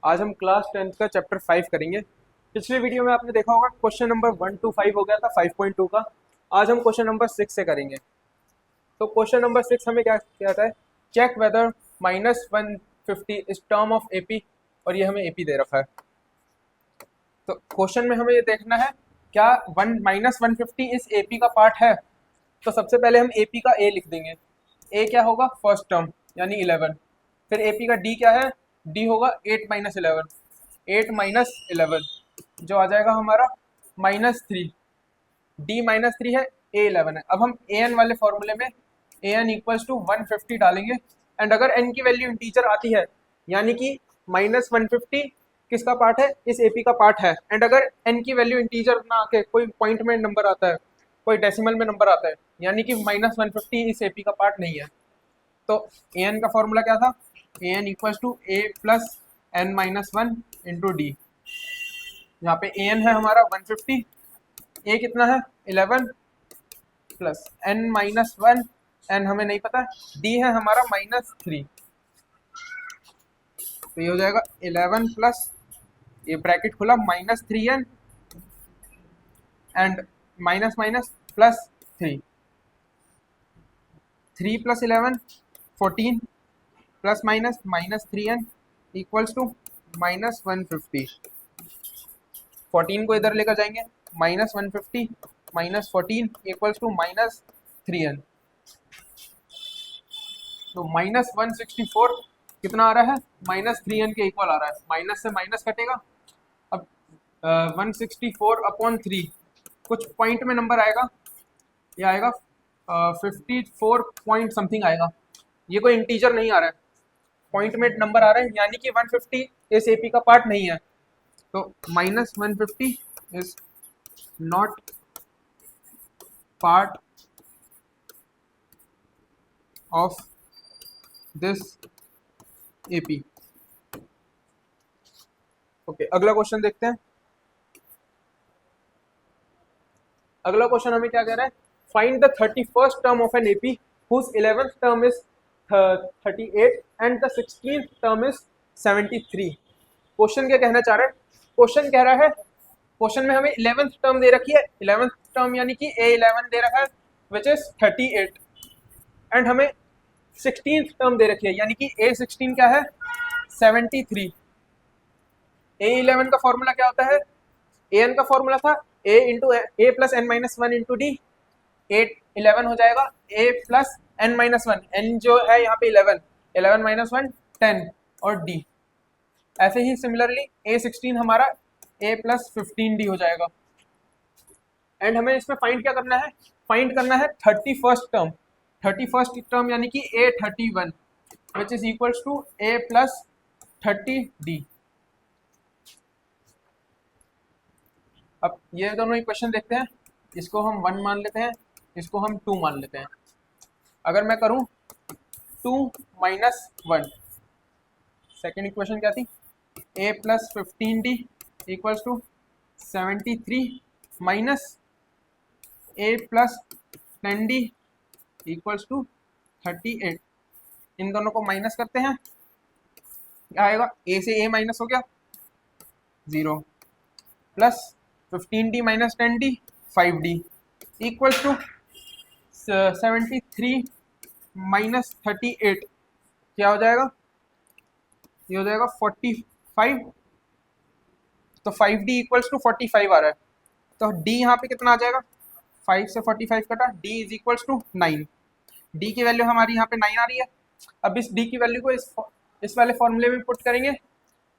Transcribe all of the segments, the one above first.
आज हम class 10th का चैप्टर 5 करेंगे। पिछले वीडियो में आपने देखा होगा क्वेश्चन नंबर 1 to 5 हो गया था 5.2 का। आज हम क्वेश्चन नंबर 6 से करेंगे। तो क्वेश्चन नंबर 6 हमें क्या कहता है, check whether -150 is term of AP, और ये हमें एपी दे रखा है। तो क्वेश्चन में हमें ये देखना है क्या -150 इस एपी का पार्ट है। तो सबसे पहले हम एपी का ए लिख देंगे। ए क्या होगा, फर्स्ट टर्म यानी 11। फिर एपी का डी क्या है, डी होगा 8 - 11, 8 - 11 जो आ जाएगा हमारा -3। डी -3 है, ए 11 है। अब हम ए एन वाले फॉर्मूले में ए एन इक्वल्स टू 150 डालेंगे। एंड अगर एन की वैल्यू इंटीजर आती है यानी कि -150 किसका पार्ट है, इस एपी का पार्ट है। एंड अगर एन की वैल्यू इंटीजर ना आके कोई पॉइंट में नंबर आता है, कोई डेसिमल में नंबर आता है, यानी कि -150 इस एपी का पार्ट नहीं है। तो ए एन का फॉर्मूला क्या था, A N equals to A plus N -1 into D. यहाँ पे ए एन है हमारा 150, ए कितना है 11 प्लस एन -1, एन हमें नहीं पता, डी है हमारा -3। तो ये हो जाएगा 11 प्लस, ये ब्रैकेट खुला, -3n and minus minus plus 3, 3 + 11 14 plus minus -3n equals to -150। 14 को इधर लेकर जाएंगे, -150 -14 इक्वल्स टू -3n। तो -164 कितना आ रहा है, -3n के इक्वल आ रहा है। माइनस से माइनस कटेगा। अब 164/3 कुछ पॉइंट में नंबर आएगा, ये आएगा 54 पॉइंट समथिंग आएगा। ये कोई इंटीजर नहीं आ रहा है, पॉइंट में नंबर आ रहा है, यानी कि 150 इस एपी का पार्ट नहीं है। तो -150 is not part of this AP. Okay, अगला क्वेश्चन देखते हैं। अगला क्वेश्चन हमें क्या कह रहा है, find the 31st term of an AP whose 11th term is 38 and the 16th term is 73। Question क्या कहना चाह रहा है, क्वेश्चन कह रहा है, क्वेश्चन में हमें 11th टर्म दे रखी है, 11th टर्म यानी कि A11 दे रखा है विच इज 38, एंड हमें 16th टर्म दे रखी है यानी कि A16 क्या है 73। A11 का फॉर्मूला क्या होता है, an का फॉर्मूला था a into A plus N -1 into D. 8 11 हो जाएगा a प्लस n -1, n जो है यहाँ पे 11, 11 - 1 10 और d। ऐसे ही सिमिलरली A16 हमारा a प्लस 15d हो जाएगा। एंड हमें इसमें फाइंड क्या करना है, फाइंड करना है 31st टर्म। 31st टर्म यानी कि A31 which is equals to a plus 30d। अब ये दोनों इक्वेशन देखते हैं, इसको हम 1 मान लेते हैं, इसको हम 2 मान लेते हैं। अगर मैं करूं 2 - 1, सेकेंड इक्वेशन क्या थी, a plus 15d equals to 73 minus a plus 10d equals to 38। इन दोनों को माइनस करते हैं, क्या आएगा, a से a माइनस हो गया 0 plus 15d minus 10d 5d equals to 73 minus 38 क्या हो जाएगा, ये हो जाएगा 45। तो 5d इक्वल्स टू 45 आ रहा है। तो d यहाँ पे कितना आ जाएगा, 5 से 45 कटा, d is equals to 9। d की वैल्यू हमारी यहाँ पे 9 आ रही है। अब इस d की वैल्यू को इस वाले फॉर्मूले में पुट करेंगे,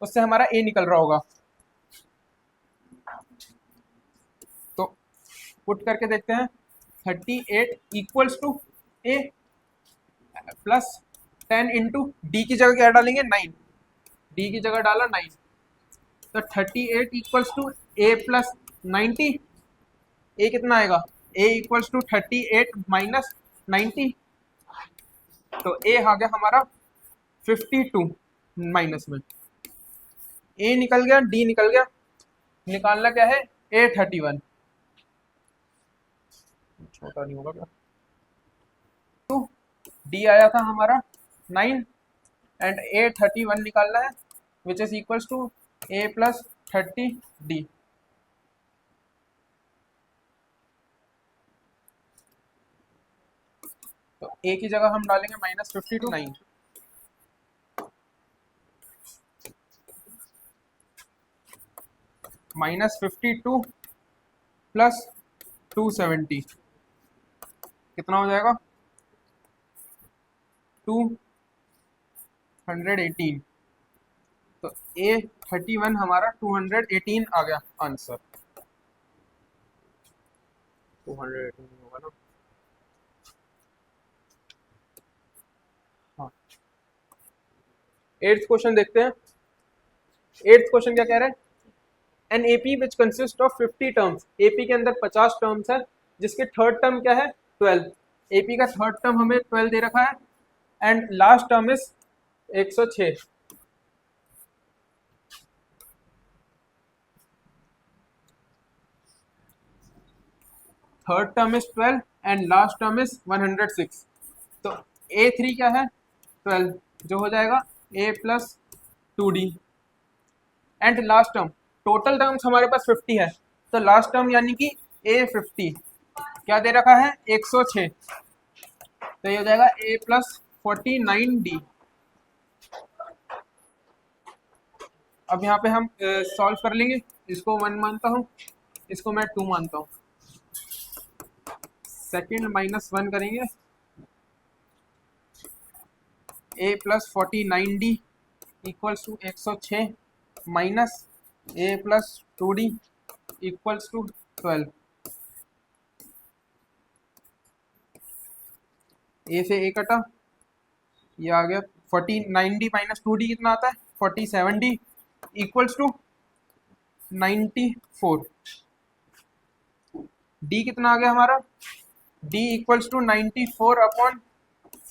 उससे हमारा a निकल रहा होगा। तो पुट करके देखते हैं, 38 equals to a plus 10 into D की जगह क्या डालेंगे 9, डी की जगह डाला 9। तो 38 equals to a plus 90, a कितना आएगा, a इक्वल्स टू 38 माइनस 90। तो a आ गया हमारा 52 माइनस में, a निकल गया, d निकल गया, निकालना क्या है A31, छोटा नहीं होगा क्या। तो d आया था हमारा 9 एंड A31 निकालना है which is equals to a plus 30d। तो a की जगह हम डालेंगे -52 -52 प्लस 270 कितना हो जाएगा 218। तो A31 हमारा 218 आ गया आंसर। 218 होगा ना। हाँ, 8th क्वेश्चन देखते हैं। 8th क्वेश्चन क्या कह रहा है, an AP which consist of 50 terms. AP के अंदर 50 टर्म्स है जिसके थर्ड टर्म क्या है 12। एपी का थर्ड टर्म हमें 12 दे रखा है and last term is 106। Third term is 12 and last term is 106। तो A3 क्या है 12 जो हो जाएगा A plus 2D and last term, total terms हमारे पास 50 है तो लास्ट टर्म यानी कि A50 क्या दे रखा है 106। तो ये हो जाएगा A प्लस 49D। अब यहाँ पे हम सॉल्व कर लेंगे। इसको 1 मानता हूँ, इसको मैं 2 मानता हूँ। सेकेंड -1 करेंगे, A plus 49D equals to 106 minus A plus 2D equals to 12। A से A कटा, ये आ गया 49D माइनस 2D कितना आता है 47D इक्वल्स टू 94। D कितना आ गया हमारा, D इक्वल्स टू 94 अपॉन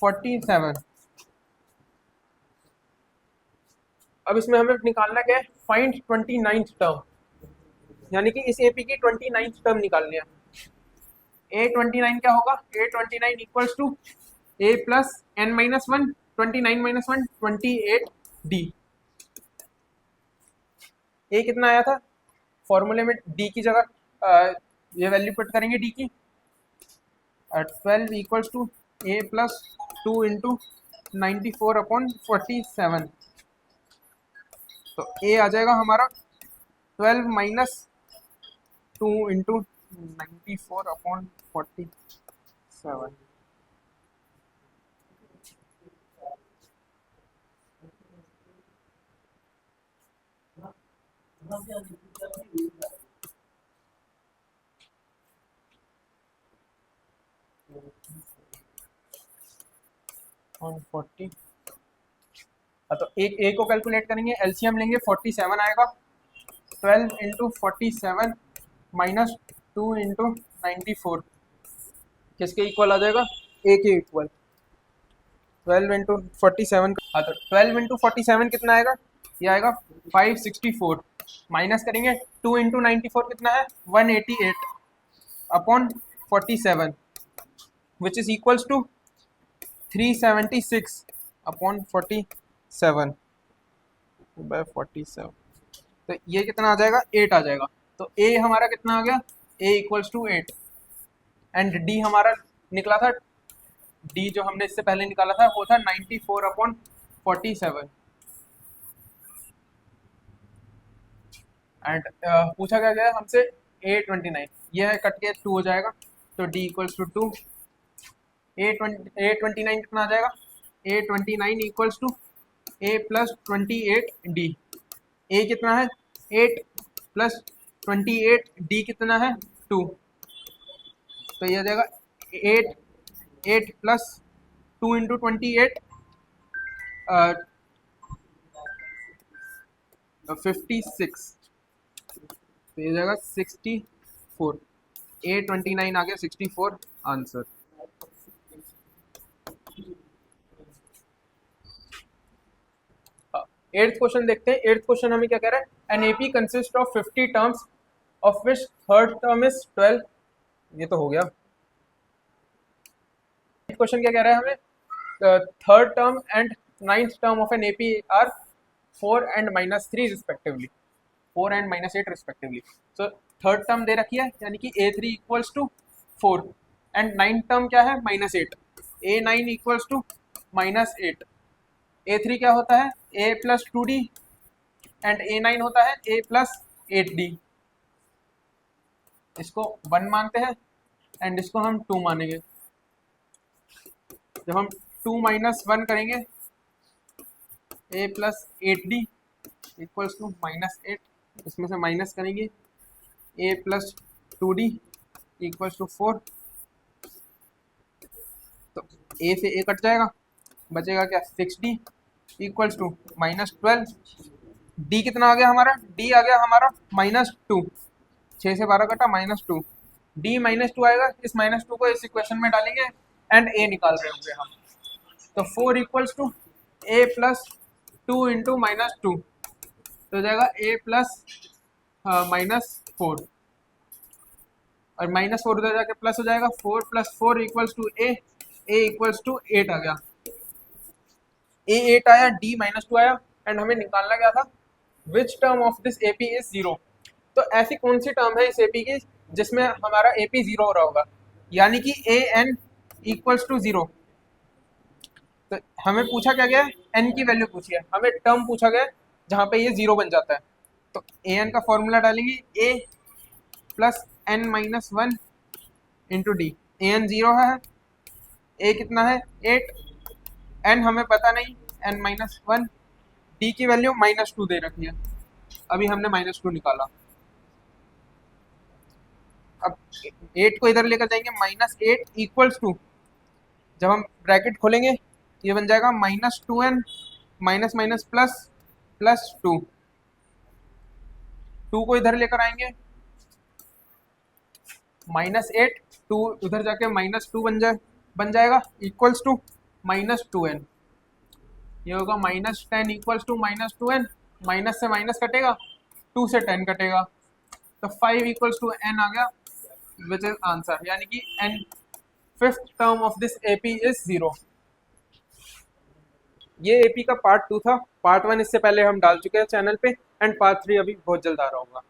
47। अब इसमें हमें निकालना क्या है, फाइंड 29th टर्म, यानी कि इस एपी की 29th टर्म निकालनी है। A29 क्या होगा, A29 equals to A plus n-1, 29 - 1 28D। A कितना आया था फॉर्मूले में, D की जगह ये वैल्यू पुट करेंगे D की, 12 equals to A plus 2 into 94 upon 47। तो A आ जाएगा हमारा 12 माइनस 2 इंटू 94 अपॉन 47। ऑन 40। तो ए को कैलकुलेट करेंगे, एलसीएम लेंगे 47 आएगा, 12 इंटू 47 माइनस 2 इंटू 94 किसके इक्वल आ जाएगा, ए के इक्वल। 12 इंटू 47, हाँ तो 12 इंटू 47 कितना आएगा, ये आएगा 564 माइनस करेंगे 2 इंटू 94 कितना है 188 upon 47 which is equals to 376 upon 47 by 47। तो ये कितना आ जाएगा 8 आ जाएगा। तो ए हमारा कितना आ गया, ए इक्वल्स टू 8 एंड डी हमारा निकला था, डी जो हमने इससे पहले निकाला था वो था 94 अपॉन 47 एंड पूछा क्या गया हमसे A29, ये है कट के 2 हो जाएगा तो D इक्वल्स टू 2। A29 कितना आ जाएगा, A29 equals to A plus 28D। A कितना है 8 प्लस 28D कितना है 2। तो ये आ जाएगा 8 प्लस 2 इंटू 28 56। तो ये जाएगा 64। A29 आ गया 64 आंसर। एट्थ क्वेश्चन देखते हैं। एट्थ क्वेश्चन हमें क्या कह रहा है, an AP consist of 50 terms of which third term is 12। ये तो हो गया। क्वेश्चन क्या कह रहा है हमें, third term and ninth term of an AP are 4 and -3 respectively, 4 and -8 respectively. So third term दे रखी है यानी कि A3 equals to 4 and 9 term क्या है -8, A9 इक्वल्स टू -8। A3 क्या होता है A plus 2D and A9 होता है A प्लस 8D। इसको 1 मानते हैं एंड इसको हम 2 मानेंगे। जब हम 2 - 1 करेंगे A plus 8D equals to -8, इसमें से माइनस करेंगे A plus 2D equals to 4, तो A से A कट जाएगा, बचेगा क्या 6D इक्वल्स टू -12। D कितना आ गया हमारा, D आ गया हमारा -2, 6 से 12 कटा -2, D -2 आएगा, इस -2 को इस इक्वेशन में डालेंगे एंड A निकाल रहे होंगे हम, तो 4 equals to A plus 2 into -2, तो हो जाएगा A प्लस -4 और -4 उधर जाके प्लस हो जाएगा, 4 + 4 equals to A equals to 8 आ गया, A 8 आया, D -2 आया एंड हमें निकालना क्या था, which term of this AP is 0। तो ऐसी कौन सी टर्म है इस AP की जिसमें हमारा AP 0 हो रहा होगा, यानी कि AN इक्वल्स टू 0। तो हमें पूछा क्या गया है, n की वैल्यू पूछी है, हमें टर्म पूछा गया है जहाँ पे ये 0 बन जाता है। तो an का फॉर्मूला डालेंगे a plus n - 1 into D. an 0 है, a कितना है 8, n हमें पता नहीं, n - 1, d की वैल्यू -2 दे रखी है, अभी हमने -2 निकाला। अब 8 को इधर लेकर जाएंगे, -8 इक्वल्स टू, जब हम ब्रैकेट खोलेंगे ये बन जाएगा -2n minus minus plus plus 2, 2 को इधर लेकर आएंगे, -8, 2 उधर जाके -2 बन जाएगा इक्वल्स टू -2n। ये होगा -10 इक्वल्स टू -2n, माइनस से माइनस कटेगा, 2 से 10 कटेगा, तो 5 इक्वल्स टू n आ गया, विच इज आंसर, यानी कि n fifth term of this AP is 0। ये AP का पार्ट 2 था, पार्ट 1 इससे पहले हम डाल चुके हैं चैनल पे एंड पार्ट 3 अभी बहुत जल्द आ रहा होगा।